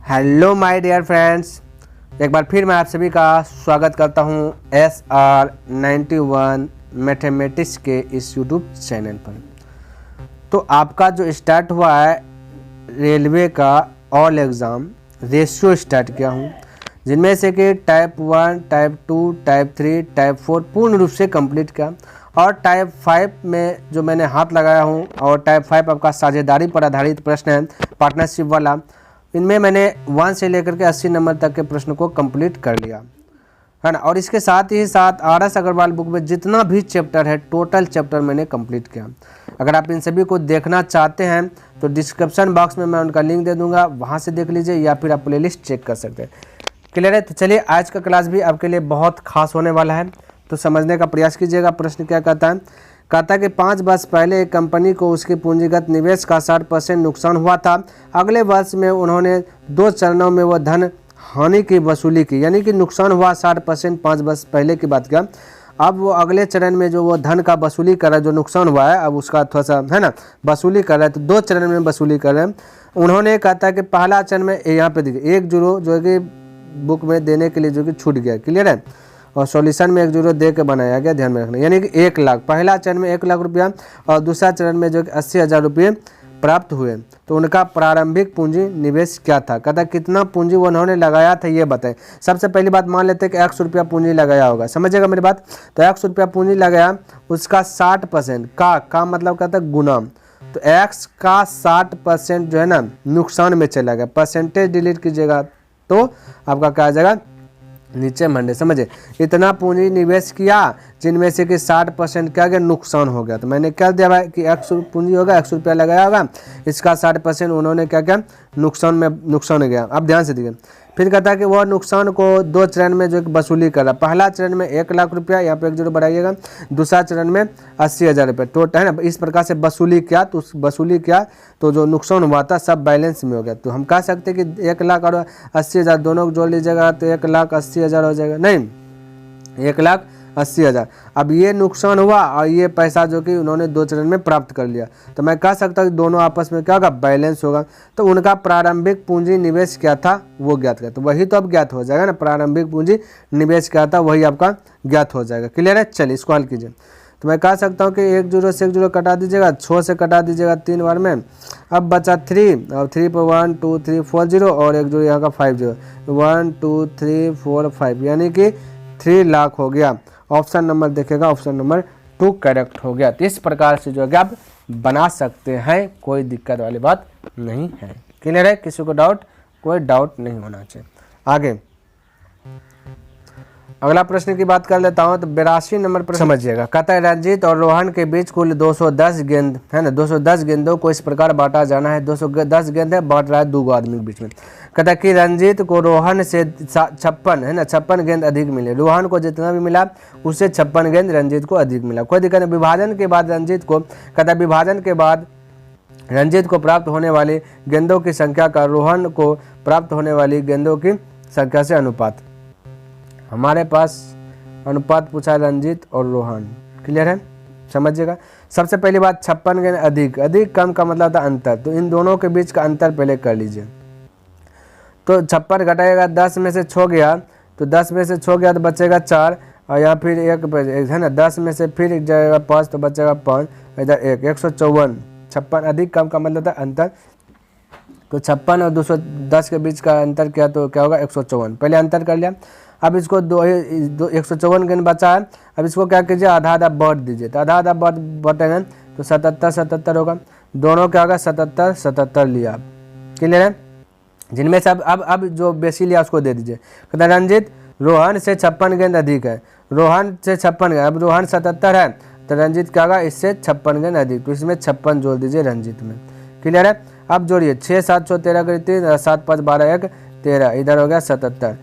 Hello my dear friends, एक बार फिर मैं आप सभी का स्वागत करता हूं SR91 मैथमेटिक्स के इस यूट्यूब चैनल पर। तो आपका जो स्टार्ट हुआ है रेलवे का ऑल एग्ज़ाम रेशियो स्टार्ट किया हूं, जिनमें से कि टाइप 1, टाइप 2, टाइप 3, टाइप 4 पूर्ण रूप से कंप्लीट किया और टाइप 5 में जो मैंने हाथ लगाया हूं और टाइप 5 आपका साझेदारी पर आधारित प्रश्न है, पार्टनरशिप वाला। इनमें मैंने 1 से लेकर के 80 नंबर तक के प्रश्न को कंप्लीट कर लिया है ना। और इसके साथ ही साथ RS अग्रवाल बुक में जितना भी चैप्टर है टोटल चैप्टर मैंने कंप्लीट किया। अगर आप इन सभी को देखना चाहते हैं तो डिस्क्रिप्शन बॉक्स में मैं उनका लिंक दे दूंगा, वहां से देख लीजिए या फिर आप प्लेलिस्ट चेक कर सकते हैं। क्लियर है? तो चलिए आज का क्लास भी आपके लिए बहुत खास होने वाला है, तो समझने का प्रयास कीजिएगा। प्रश्न क्या कहता है? कहता है कि 5 वर्ष पहले एक कंपनी को उसके पूंजीगत निवेश का 60% नुकसान हुआ था। अगले वर्ष में उन्होंने 2 चरणों में वह धन हानि की वसूली की, यानी कि नुकसान हुआ 60% 5 वर्ष पहले की बात किया। अब वो अगले चरण में जो वो धन का वसूली कर रहा है, जो नुकसान हुआ है अब उसका थोड़ा सा है ना वसूली कर रहा है, तो 2 चरण में वसूली कर रहे हैं। उन्होंने कहता है कि पहला चरण में यहाँ पे देखिए 1 यूरो जो कि बुक में देने के लिए जो कि छूट गया। क्लियर है? और सॉल्यूशन में 1 यूरो दे के बनाया गया, ध्यान में रखना। यानी कि 1 लाख पहला चरण में 1 लाख रुपया और दूसरा चरण में जो कि 80,000 रुपये प्राप्त हुए। तो उनका प्रारंभिक पूंजी निवेश क्या था? कहता कितना पूंजी उन्होंने लगाया था ये बताएं। सबसे पहली बात मान लेते हैं कि 100 रुपया पूंजी लगाया होगा, समझिएगा मेरी बात। तो 100 रुपया पूंजी लगाया, उसका 60% का मतलब कहता है गुना, तो x का 60% जो है ना नुकसान में चला गया। परसेंटेज डिलीट कीजिएगा तो आपका क्या आ जाएगा नीचे मंडे। समझे? इतना पूंजी निवेश किया जिनमें से कि 60% क्या गया नुकसान हो गया। तो मैंने क्या दिया भाई कि 100 पूंजी होगा, 100 रुपया लगाया होगा, इसका 60% उन्होंने क्या किया नुकसान हो गया। अब ध्यान से देखिए, फिर कहता है कि वह नुकसान को 2 चरण में जो वसूली कर रहा। पहला चरण में 1 लाख रुपया, यहाँ पे 1 जीरो बढ़ाइएगा। दूसरा चरण में 80,000 रुपये टोटल है ना। इस प्रकार से वसूली किया, तो वसूली किया तो जो नुकसान हुआ था सब बैलेंस में हो गया। तो हम कह सकते हैं कि 1 लाख और 80,000 दोनों को जोड़ लीजिएगा तो 1,80,000 हो जाएगा। नहीं, 1,80,000। अब ये नुकसान हुआ और ये पैसा जो कि उन्होंने 2 चरण में प्राप्त कर लिया, तो मैं कह सकता हूँ कि दोनों आपस में क्या होगा बैलेंस होगा। तो उनका प्रारंभिक पूंजी निवेश क्या था वो ज्ञात कर, तो वही तो अब ज्ञात हो जाएगा ना। प्रारंभिक पूंजी निवेश क्या था वही आपका ज्ञात हो जाएगा। क्लियर है? चलिए इसको हल कीजिए। तो मैं कह सकता हूँ कि 1 यूरो से 1 यूरो कटा दीजिएगा, 6 से कटा दीजिएगा 3 बार में। अब बचा 3 और 3 पर 1 2 3 4 जीरो और 1 जीरो यहाँ का 5 जीरो, 1 2 3 4 5 यानी कि 3 लाख हो गया। ऑप्शन नंबर देखेगा, ऑप्शन नंबर 2 करेक्ट हो गया। तो इस प्रकार से जो है आप बना सकते हैं, कोई दिक्कत वाली बात नहीं है। क्लियर है? किसी को डाउट? कोई डाउट नहीं होना चाहिए। आगे अगला प्रश्न की बात कर लेता हूं। तो 82 नंबर प्रश्न समझिएगा। कहता है रंजीत और रोहन के बीच कुल 210 गेंद है ना। 210 गेंदों को इस प्रकार बांटा जाना है। 210 गेंद है, बांट रहा है 2 आदमी के बीच में। कहता है कि रंजीत को रोहन से 56 है ना 56 गेंद अधिक मिले। रोहन को जितना भी मिला उससे 56 गेंद रंजीत को अधिक मिला। कोई दिक्कत नहीं। विभाजन के बाद रंजीत को कहता है विभाजन के बाद रंजीत को प्राप्त होने वाली गेंदों की संख्या का रोहन को प्राप्त होने वाली गेंदों की संख्या से अनुपात। हमारे पास अनुपात पूछा है रंजीत और रोहन। क्लियर है? समझिएगा। सबसे पहली बात 56 गेंद अधिक, अधिक कम का मतलब था अंतर, तो इन दोनों के बीच का अंतर पहले कर लीजिए। तो 56 घटाएगा 10 में से 6 गया, तो 10 में से 6 गया तो बचेगा 4 और यहाँ फिर 1 है ना। 10 में से फिर एक जाएगा 5 तो बचेगा 5, इधर 154। 56 अधिक कम का मतलब था अंतर, तो 56 और 210 के बीच का अंतर किया तो क्या होगा 154। पहले अंतर कर लिया। अब इसको 154 गेंद बचा है। अब इसको क्या कीजिए आधा आधा बांट दीजिए, तो आधा आधा बांटेंगे तो 77 होगा। दोनों क्या होगा 77 लिया आप। क्लियर है? जिनमें से अब जो बेसी लिया उसको दे दीजिए। कहते रंजीत रोहन से 56 गेंद अधिक है। रोहन से 56 गेंद, अब रोहन 77 है तो रंजीत क्या होगा इससे 56 गेंद अधिक, तो इसमें 56 जोड़ दीजिए रंजीत में। क्लियर है? अब जोड़िए 6 7 13 करीब 3 7 5 12 1 13, इधर हो गया 77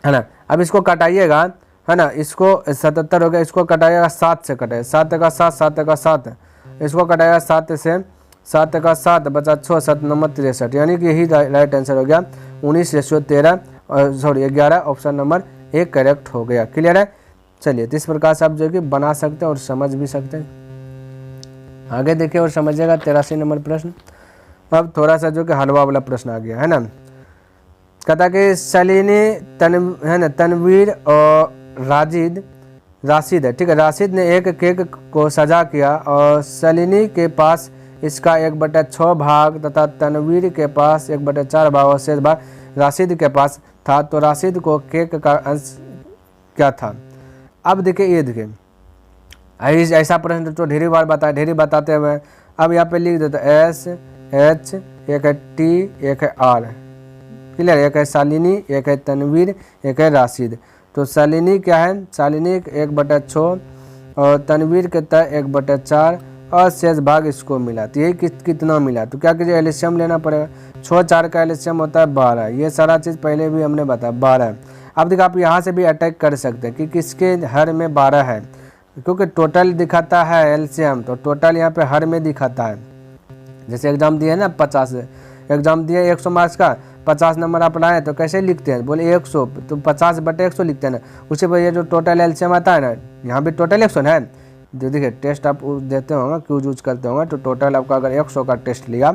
है ना। अब इसको कटाइएगा है ना, इसको 77 हो गया, इसको कटाइएगा 7 से कटाइए, 7 का 7 7 का 7, इसको कटाइएगा 7 से 7 का 7 बचा 6 7 नंबर 63, यानी कि यही राइट आंसर हो गया 19:13 और सॉरी 11। ऑप्शन नंबर 1 करेक्ट हो गया। क्लियर है? चलिए तो इस प्रकार से आप जो कि बना सकते हैं और समझ भी सकते हैं। आगे देखिए और समझिएगा 83 नंबर प्रश्न। अब थोड़ा सा जो कि हलवा वाला प्रश्न आ गया है ना। कहता कि सलीनी है ना तनवीर और राशिद है, ठीक है। राशिद ने एक केक को सजा किया और सलीनी के पास इसका 1/6 भाग तथा तनवीर के पास 1/4 भाग और शेष भाग राशिद के पास था। तो राशिद को केक का अंश क्या था। अब देखिए ये देखिए ऐसा प्रश्न तो ढेरी बार ढेरी बताते हुए अब यहाँ पे लिख देते SH, एक है T, एक है R, क्लियर। एक है शालिनी, एक है तनवीर, एक है राशिद। तो शालिनी क्या है, शालिनी 1/6 और तनवीर के तय 1/4 और शेष भाग इसको मिला। तो ये कितना मिला, तो क्या कीजिए एलसीएम लेना पड़ेगा। 6 4 का एलसीएम होता है 12। ये सारा चीज़ पहले भी हमने बताया 12। अब देखो आप यहाँ से भी अटैक कर सकते हैं कि किसके हर में 12 है, क्योंकि टोटल दिखाता है एलसीएम, तो टोटल यहाँ पे हर में दिखाता है। जैसे एग्जाम दिए ना 50 एग्जाम दिए 100 मार्क्स का 50 नंबर आप लाए तो कैसे लिखते हैं, बोले 100 तो 50/100 लिखते हैं ना। उसी पर ये जो टोटल एलसीएम आता है ना, यहाँ भी टोटल 100 है। जो देखिए टेस्ट आप देते होंगे क्यों यूज करते होंगे, तो टोटल आपका अगर 100 का टेस्ट लिया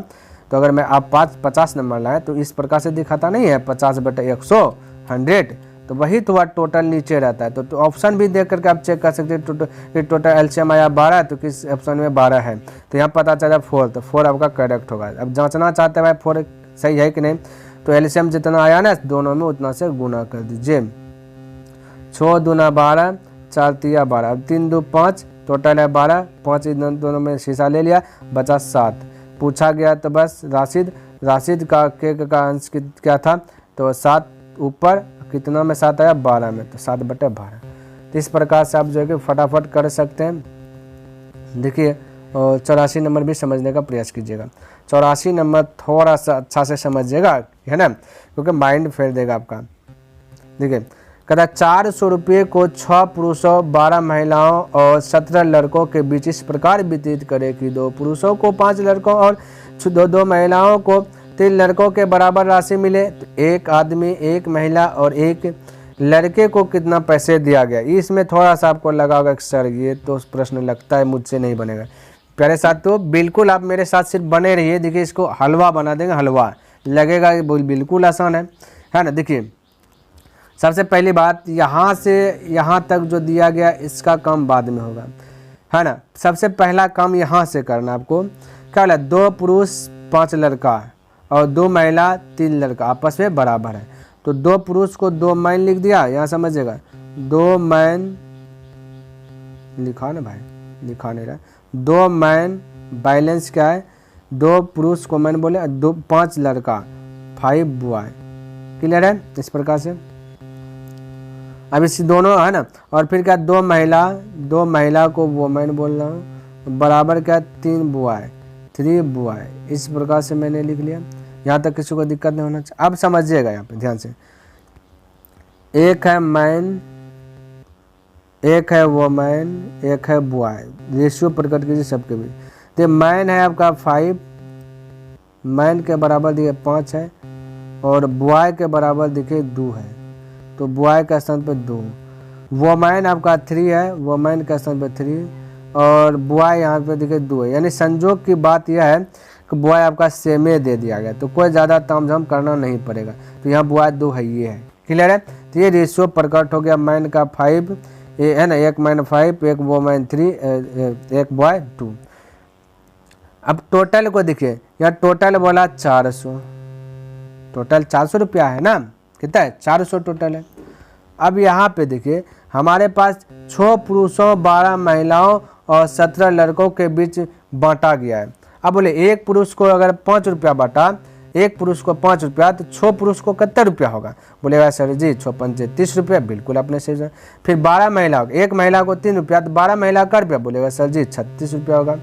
तो अगर मैं आप 50 नंबर लाए तो इस प्रकार से दिखाता नहीं है 50/100 100, तो वही तो टोटल नीचे रहता है। तो ऑप्शन भी देख करके आप चेक कर सकते हैं टोटल एलसीएम आया 12 है तो किस ऑप्शन में 12 है, तो यहाँ पता चला 4, तो 4 आपका करेक्ट होगा। अब जांचना चाहते हैं भाई 4 सही है कि नहीं, तो एलसीएम जितना आया ना दोनों में उतना से गुना कर दीजिए। 6 दूना 12, 4 तिया 12, अब 3 2 5, टोटल है 12, 5 दोनों में शीशा ले लिया, बचा 7। पूछा गया तो बस राशिद का केक का अंश क्या था, तो 7 ऊपर कितना में 7 आया 12 में, तो 7/12। तो इस प्रकार से आप जो है कि फटाफट कर सकते हैं। देखिए 84 नंबर भी समझने का प्रयास कीजिएगा। 84 नंबर थोड़ा सा अच्छा से समझिएगा, है ना, क्योंकि माइंड फेर देगा आपका। देखिए कहता 400 रुपये को 6 पुरुषों 12 महिलाओं और 17 लड़कों के बीच इस प्रकार व्यतीत करे कि 2 पुरुषों को 5 लड़कों और 2 महिलाओं को 3 लड़कों के बराबर राशि मिले। तो एक आदमी, एक महिला और एक लड़के को कितना पैसे दिया गया। इसमें थोड़ा सा आपको लगा होगा सर ये तो प्रश्न लगता है मुझसे नहीं बनेगा। प्यारे साथियों बिल्कुल आप मेरे साथ सिर्फ बने रहिए। देखिए इसको हलवा बना देंगे, हलवा लगेगा, बिल्कुल आसान है ना। देखिए सबसे पहली बात यहाँ से यहाँ तक जो दिया गया इसका काम बाद में होगा, है ना। सबसे पहला काम यहाँ से करना आपको, क्या बोला 2 पुरुष 5 लड़का और 2 महिला 3 लड़का आपस में बराबर है। तो 2 पुरुष को 2 मैन लिख दिया, यहाँ समझिएगा 2 मैन लिखा ना भाई, लिखा नहीं रहा। 2 मैन बैलेंस क्या है, 2 पुरुष को मैन बोले, 5 लड़का 5 बॉय, क्लियर है। इस प्रकार से अब इस दोनों है ना, और फिर क्या 2 महिला को वोमेन बोल रहा हूँ, बराबर क्या 3 बॉय 3 बॉय। इस प्रकार से मैंने लिख लिया, यहाँ तक किसी को दिक्कत नहीं होना चाहिए। अब समझिएगा यहाँ पे ध्यान से, एक है मैन, एक है वोमेन, एक है बॉय, रेशियो प्रकट कीजिए सबके बीच। तो मैन है आपका 5, मैन के बराबर देखिए 5 है, और बॉय के बराबर देखिए 2 है, तो बॉय का स्थान पे 2। वोमैन आपका 3 है, वोमैन का स्थान पे 3, और बॉय यहाँ पे देखिए 2 है। यानी संजोग की बात यह है कि बॉय आपका सेमे दे दिया गया, तो कोई ज़्यादा तामझाम करना नहीं पड़ेगा। तो यहाँ बॉय 2 है, ये है, क्लियर है। तो ये रेशियो प्रकट हो गया, मैन का 5 ये है ना, एक मैन 5, एक वोमैन 3, एक बॉय 2। अब टोटल को देखिए, यहाँ टोटल बोला 400, टोटल 400 रुपया है ना, कितना है 400 टोटल है। अब यहाँ पे देखिए हमारे पास 6 पुरुषों 12 महिलाओं और 17 लड़कों के बीच बांटा गया है। अब बोले एक पुरुष को अगर 5 रुपया बांटा, एक पुरुष को 5 रुपया, तो 6 पुरुष को कितना रुपया होगा, बोलेगा सर जी 6 पंचे 30 रुपया, बिल्कुल आपने सही। फिर 12 महिला, एक महिला को 3 रुपया, तो 12 महिला का रुपया, बोलेगा सर जी 36 रुपया होगा,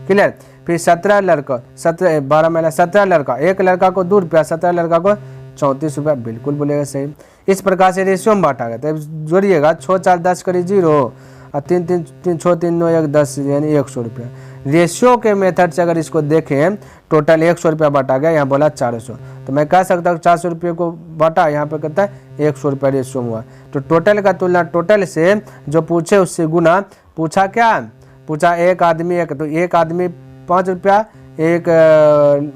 क्लियर। फिर 17 लड़का, 12 महिला 17 लड़का, एक लड़का को 2 रुपया, 17 लड़का को 34 रुपया, बिल्कुल बोलेगा सही। इस प्रकार से रेशियो में बांटा गया। तो जोड़िएगा 6 4 10 करी 0 और 3 3 3 6 3 9 1 10, यानी 100 रुपया। रेशियो के मेथड से अगर इसको देखें, टोटल 100 रुपया बांटा गया, यहाँ बोला 400, तो मैं कह सकता हूँ 400 रुपये को बांटा, यहाँ पे कहता है 100 रुपया रेशियो में हुआ। तो टोटल का तुलना टोटल से जो पूछे उससे गुना। पूछा क्या, पूछा एक आदमी, एक तो एक आदमी 5 रुपया, एक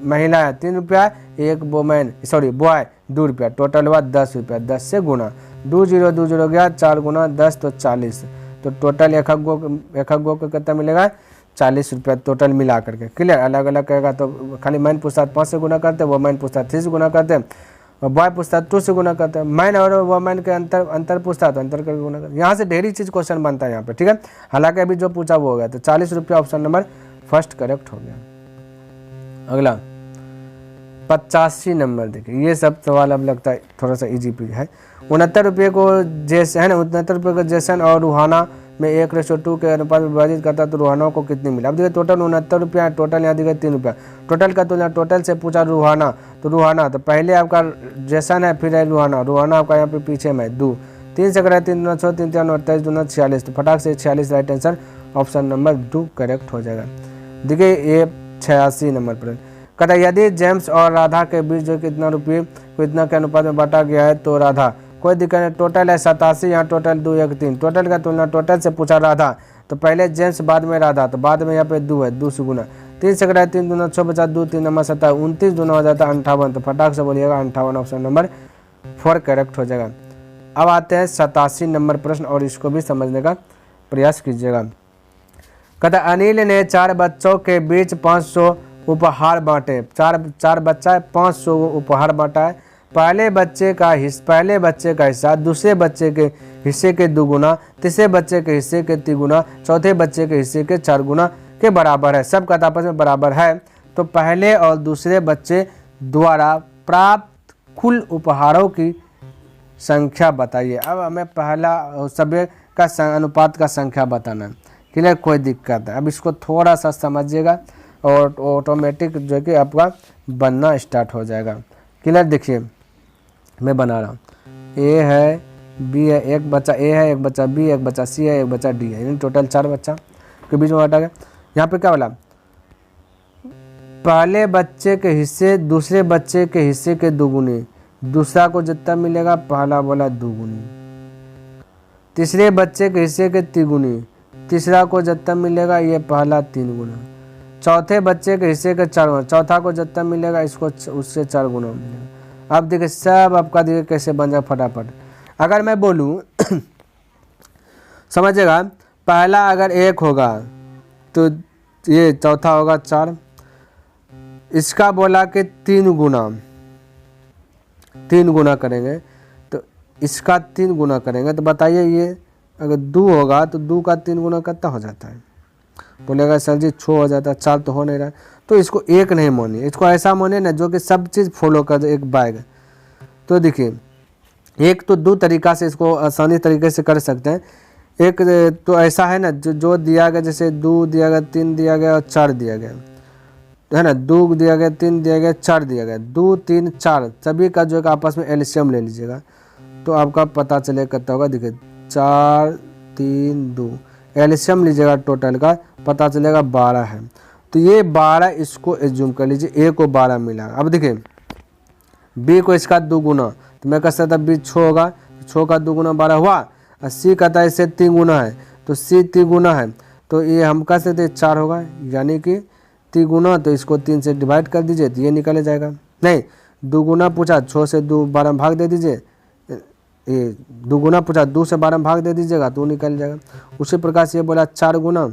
महिला है 3 रुपया, एक वोमेन सॉरी बॉय 2 रुपया, टोटल हुआ 10 रुपया, 10 से गुना 2 0 2 0 गया 4 गुना 10 तो 40, तो टोटल एक गो को कितना मिलेगा 40 रुपया टोटल मिला करके। क्लियर, अलग अलग कहेगा तो खाली मैन पूछता 5 से गुना करते, वोमेन पूछता 3 से गुना करते, और बॉय पूछता 2 से गुना करते हैं। मैन और वोमेन के अंतर पूछता तो अंतर करके गुना करते। यहाँ से ढेरी चीज़ क्वेश्चन बनता है यहाँ पे, ठीक है। हालांकि अभी जो पूछा वो हो गया, तो 40 रुपया ऑप्शन नंबर फर्स्ट करेक्ट हो गया। अगला 85 नंबर देखिए, ये सब सवाल अब लगता है थोड़ा सा इजी भी है। 69 रुपये को जैसे है ना, 69 रुपये को जैसन और रूहाना में 1:2 के अनुपात में विभाजित करता तो रूहाना को कितनी मिला। अब देखिए टोटल 69 रुपया है, टोटल यहाँ देखिए 3 रुपया, टोटल का तुलना टोटल से पूछा रूहाना, तो रूहाना तो पहले आपका जैसन है, फिर है रूहाना आपका यहाँ पे पीछे में 2, 3 से करें 3 2 3 3 28 2 46, तो फटाक से 46 right answer option number 2 correct हो जाएगा। देखिए ये 86 नंबर पर कहता है यदि जेम्स और राधा के बीच जो कितना रुपये को इतना के अनुपात में बांटा गया है तो राधा, कोई दिक्कत नहीं, टोटल है 87, यहाँ टोटल 2 1 3, टोटल का तुलना टोटल से पूछा राधा, तो पहले जेम्स बाद में राधा, तो बाद में यहाँ पे 2 है, 2 से गुना 3 से कटा 3 दूना 6 बचा 2 3 नंबर 27 29 दूना हो जाता है 58, तो फटाक से बोलिएगा 58 ऑप्शन नंबर 4 करेक्ट हो जाएगा। अब आते हैं 87 नंबर प्रश्न और इसको भी समझने का प्रयास कीजिएगा। कहता अनिल ने 4 बच्चों के बीच 500 उपहार बांटे, चार बच्चा है 500 उपहार बांटा है। पहले बच्चे का हिस्सा दूसरे बच्चे के हिस्से के 2 गुना, तीसरे बच्चे के हिस्से के 3 गुना, चौथे बच्चे के हिस्से के 4 गुना के बराबर है। सब का आपस में बराबर है, तो पहले और दूसरे बच्चे द्वारा प्राप्त कुल उपहारों की संख्या बताइए। अब हमें पहला सभी का अनुपात का संख्या बताना है। क्लियर, कोई दिक्कत है। अब इसको थोड़ा सा समझिएगा और ऑटोमेटिक जो है कि आपका बनना स्टार्ट हो जाएगा। क्लियर, देखिए मैं बना रहा हूँ, ए है, बी है, एक बच्चा ए है, एक बच्चा बी है, एक बच्चा सी है, एक बच्चा डी है, यानी टोटल 4 बच्चा के बीच में बांटा गया। यहाँ पे क्या बोला, पहले बच्चे के हिस्से दूसरे बच्चे के हिस्से के 2 गुने, दूसरा को जितना मिलेगा पहला बोला 2 गुनी, तीसरे बच्चे के हिस्से के 3 गुनी, तीसरा को जितना मिलेगा ये पहला 3 गुना, चौथे बच्चे के हिस्से के 4 गुना, चौथा को जितना मिलेगा इसको उससे 4 गुना मिलेगा। अब देखिए सब आपका देखिए कैसे बन जाए फटाफट। अगर मैं बोलूँ समझिएगा, पहला अगर 1 होगा तो ये चौथा होगा 4, इसका बोला कि 3 गुना करेंगे, तो इसका 3 गुना करेंगे, तो बताइए ये अगर 2 होगा तो 2 का 3 गुना कितना हो जाता है। बोलेगा सर जी 6 हो जाता है, 4 तो हो नहीं रहा, तो इसको 1 नहीं मानिए, इसको ऐसा मानिए ना जो कि सब चीज़ फॉलो कर दे एक बैग। तो देखिए एक तो 2 तरीका से इसको आसानी तरीके से कर सकते हैं। एक तो ऐसा है ना जो दिया गया, जैसे 2 दिया गया, 3 दिया गया और 4 दिया गया, है ना, 2 दिया गया, 3 दिया गया, 4 दिया गया, 2 3 4 सभी का जो है आपस में एलसीएम ले लीजिएगा, तो आपका पता चलेगा कितना होगा। देखिए 4 3 2 एलसीएम लीजिएगा, टोटल का पता चलेगा 12 है, तो ये 12 इसको एज्यूम कर लीजिए, ए को 12 मिला। अब देखिए बी को इसका 2 गुना, तो मैं कह सकता बी 6 होगा, 6 का 2 गुना 12 हुआ, और सी कहता है इससे 3 गुना है, तो सी 3 गुना है, तो ये हम कह सकते 4 होगा, यानी कि 3 गुना, तो इसको 3 से डिवाइड कर दीजिए तो ये निकल जाएगा। नहीं 2 गुना पूछा, 6 से 2 12 भाग दे दीजिए, ये 2 गुना पूछा, 2 से 12 भाग दे दीजिएगा तो निकल जाएगा। उसी प्रकार से ये बोला 4 गुना,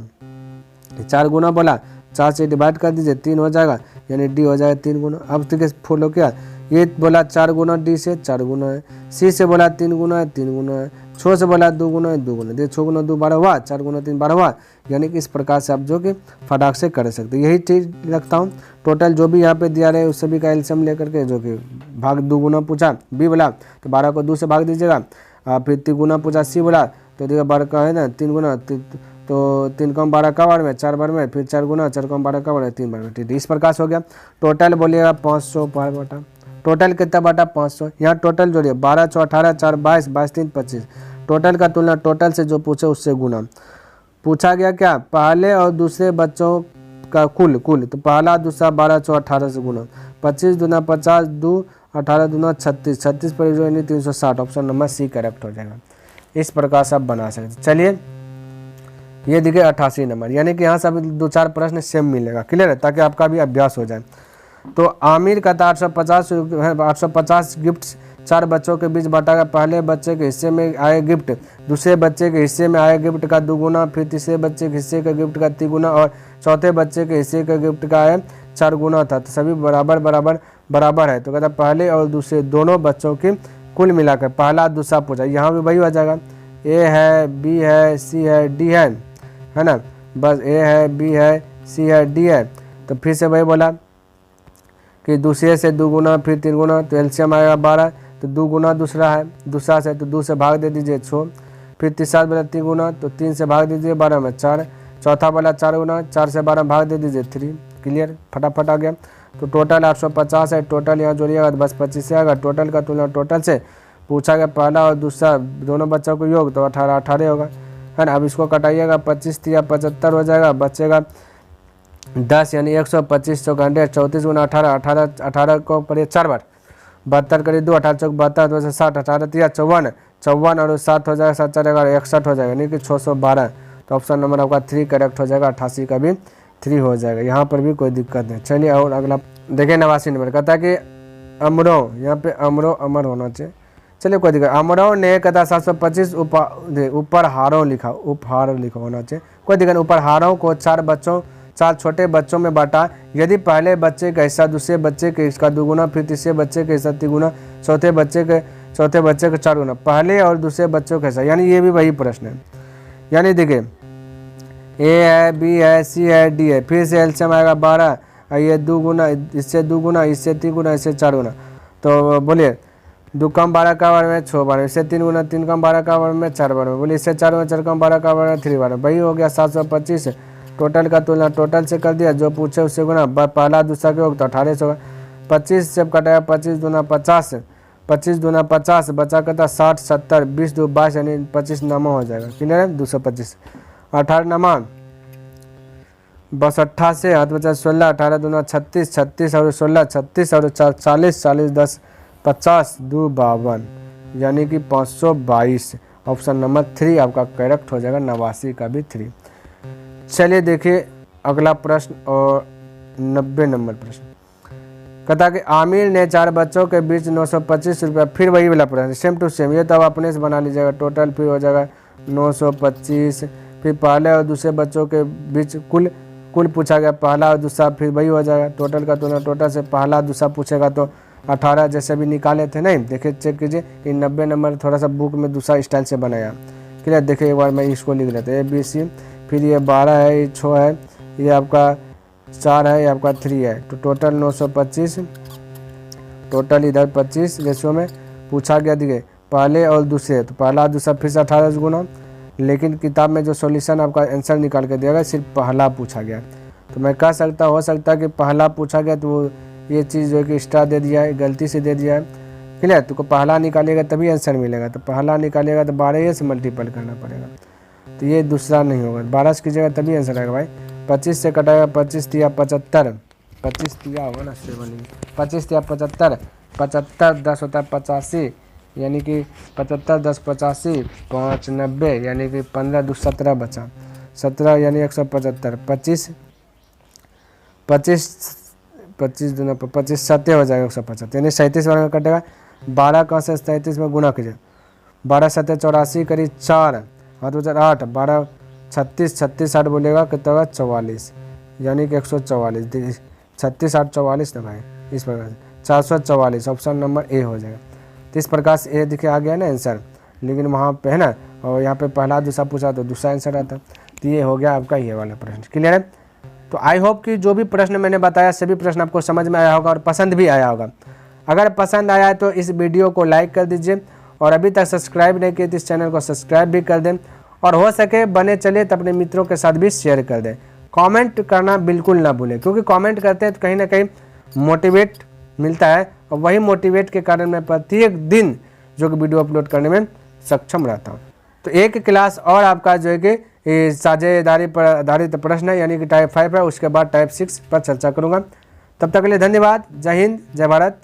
4 गुना बोला, 4 से डिवाइड कर दीजिए 3 हो जाएगा, यानी डी हो जाएगा 3 गुना। अब देखिए फॉलो किया, ये बोला 4 गुना, डी से 4 गुना है, सी से बोला 3 गुना है, 3 गुना है, 6 से बोला 2 गुना है, 2 गुना, देखिए 6 गुना 2 12 हुआ, 4 गुना 3 12 हुआ, यानी कि इस प्रकार से आप जो कि फटाक से कर सकते हैं। यही चीज़ रखता हूँ, टोटल जो भी यहाँ पे दिया रहे उस सभी का एलसीएम लेकर के, जो कि भाग 2 गुना पूछा बी बोला तो 12 को 2 से भाग दीजिएगा, फिर 3 गुना पूछा सी बोला, तो देखिए 12 का है ना 3 गुना, तो 3 कम 12 का बार में 4 बार में, फिर 4 गुना 4 कम 12 का बार में 3 बार में, ठीक है, इस प्रकार से हो गया। टोटल बोलिएगा 500 पर बटा, टोटल कितना बटा 500, यहाँ टोटल जोड़िए 12 4 18 4 22 22 3 25, टोटल का तुलना टोटल से जो पूछे उससे गुना। पूछा गया क्या, पहले और दूसरे बच्चों का कुल, तो पहला दूसरा 12 4 18 से गुना, 25 दूना 50 2 18 दूना 36, 36 पर 360, ऑप्शन नंबर सी करेक्ट हो जाएगा। इस प्रकार से आप बना सकते। चलिए ये देखिए 88 नंबर, यानी कि यहाँ से अभी 2-4 प्रश्न सेम मिलेगा। क्लियर है, ताकि आपका भी अभ्यास हो जाए। तो आमिर का था 850 गिफ्ट 4 बच्चों के बीच बांटा गया। पहले बच्चे के हिस्से में आए गिफ्ट दूसरे बच्चे के हिस्से में आए गिफ्ट का 2 गुना, फिर तीसरे बच्चे के हिस्से का गिफ्ट का 3 गुना और चौथे बच्चे के हिस्से का गिफ्ट का है 4 गुना था। तो सभी बराबर बराबर बराबर है। तो कहता पहले और दूसरे दोनों बच्चों की कुल मिलाकर पहला दूसरा पूछा। यहाँ भी वही हो जाएगा, ए है, बी है, सी है, डी है ना। बस ए है, बी है, सी है, डी है। तो फिर से वही बोला कि दूसरे से 2 गुना फिर 3 गुना, तो एलसीएम आएगा 12। तो 2 गुना दूसरा है, दूसरा से तो 2 से भाग दे दीजिए 6। फिर तीसरा बोला 3 गुना, तो 3 से भाग दीजिए 12 में 4। चौथा बोला 4 गुना, 4 से 12 भाग दे दीजिए 3। क्लियर, फटाफट आ गया। तो टोटल 850 है। टोटल यहाँ जोड़िएगा तो बस 25 से आएगा। टोटल का तुलना टोटल से पूछा गया, पहला और दूसरा दोनों बच्चों को योग तो 18 होगा, है ना। अब इसको कटाइएगा, 25 या 75 हो जाएगा, बचेगा 10 यानी 125 चौक 100, 34 गुना 18 को पढ़िए 4 बार, 72 करिए 2, 18 चौक 72, 2 से 60, 18 तिया 54 और 7 हो जाएगा, 7 4 61 हो जाएगा, यानी कि 612। तो ऑप्शन नंबर आपका 3 करेक्ट हो जाएगा। 88 का भी 3 हो जाएगा। यहाँ पर भी कोई दिक्कत नहीं। चलिए और अगला देखिए 89 नंबर कहता है कि अमरो, यहाँ पे अमरो अमर होना चाहिए। चलिए कोई दिक्कत। अमरो ने कहता 725 उपहारों लिखा, उपहार लिखा होना चाहिए, कोई दिक्कत। उपहारों को 4 छोटे बच्चों में बांटा। यदि पहले बच्चे का हिस्सा दूसरे बच्चे के इसका 2 गुना, फिर तीसरे बच्चे के हिस्सा 3 गुना, चौथे बच्चे के 4 गुना, पहले और दूसरे बच्चों का हिस्सा, यानी ये भी वही प्रश्न है। यानी देखिए ए है, बी है, सी है, डी है, फिर से एलसीएम आएगा 12, ये 2 गुना, इससे 2 गुना, इससे 3 गुना, इससे 4 गुना। तो बोलिए 2 कम 12 का बार में 6 बार, इससे 3 गुना, 3 कम 12 का बार में 4 बार में, बोलिए इससे 4 गुना, 4 कम 12 का बार में 3 बार में, वही हो गया 725। टोटल का तुलना टोटल से कर दिया, जो पूछे उससे गुना, पहला दूसरा के होगा तो 18 होगा। 25 से कटाया, 25 दूना 50, 25 दूना 50, बचा करता 60 70, 20 2 22 यानी 25 नमा हो जाएगा। क्लियर है, 225। 18 नमा बस 88 हाथ बचा 16, 18 दूना 36, 36 और 16 36 और 40, 40 10 50 2 52 यानी कि 522। ऑप्शन नंबर 3 आपका करेक्ट हो जाएगा। 89 का भी 3। चलिए देखिए अगला प्रश्न और 90 नंबर प्रश्न कहता कि आमिर ने 4 बच्चों के बीच 925 रुपया, फिर वही वाला प्रश्न सेम टू सेम, ये तो आप अपने से बना लीजिएगा। टोटल फिर हो जाएगा 925, फिर पहले और दूसरे बच्चों के बीच कुल पूछा गया, पहला और दूसरा, फिर वही हो जाएगा। टोटल का तुलना टोटल से पहला दूसरा पूछेगा तो 18 जैसे भी निकाले थे, नहीं देखिए चेक कीजिए। ये 90 नंबर थोड़ा सा बुक में दूसरा स्टाइल से बनाया। क्लियर, देखिए एक बार मैं इसको लिख लेते हैं ABC, फिर ये 12 है, ये 6 है, ये आपका 4 है, ये आपका 3 है। तो टोटल 925, टोटल इधर 25 रेशो में पूछा गया। देखिए पहले और दूसरे, तो पहला दूसरा फिर से 18 गुना, लेकिन किताब में जो सॉल्यूशन आपका आंसर निकाल के दिया गया सिर्फ पहला पूछा गया। तो मैं कह सकता हो सकता है कि पहला पूछा गया तो ये चीज़ जो है कि स्टार दे दिया है, गलती से दे दिया है। क्लियर, तो पहला निकालेगा तभी आंसर मिलेगा। तो पहला निकालेगा तो 12 से मल्टीपल करना पड़ेगा, तो ये दूसरा नहीं होगा। 12 से कीजिएगा तभी आंसर आएगा भाई। 25 से कटाएगा, 25 तिया 75, 25 तिया होगा ना 7, 25 तिया 75, 75 10 होता है 85, यानी कि 75 10 85, 5 90, यानी कि 15 2 17 बचा, 17 यानी 175, 25 दूना 25 7 हो जाएगा 175, यानी 37 बार में कटेगा। 12 का से 37 में गुना कीजिए, 12 7 84 करीब 4 हाथ 8, 12 36 36 8 बोलेगा कितना होगा 44, यानी कि 144, 36 8 44 ना भाई, इस प्रकार से 444 ऑप्शन नंबर ए हो जाएगा। तो इस प्रकार से ए दिखे आ गया ना आंसर, लेकिन वहाँ पे है ना, और यहाँ पे पहला दूसरा पूछा तो दूसरा आंसर आता। तो ये हो गया आपका ये वाला प्रश्न। क्लियर है। तो आई होप कि जो भी प्रश्न मैंने बताया सभी प्रश्न आपको समझ में आया होगा और पसंद भी आया होगा। अगर पसंद आया तो इस वीडियो को लाइक कर दीजिए, और अभी तक सब्सक्राइब नहीं किए तो इस चैनल को सब्सक्राइब भी कर दें, और हो सके बने चले तो अपने मित्रों के साथ भी शेयर कर दें। कमेंट करना बिल्कुल ना भूलें, क्योंकि कमेंट करते हैं तो कहीं ना कहीं मोटिवेट मिलता है, और वही मोटिवेट के कारण मैं प्रत्येक दिन जो कि वीडियो अपलोड करने में सक्षम रहता हूँ। तो एक क्लास और आपका जो है कि साझेदारी पर आधारित प्रश्न है, यानी कि टाइप 5 है, उसके बाद टाइप 6 पर चर्चा करूँगा। तब तक के लिए धन्यवाद। जय हिंद, जय भारत।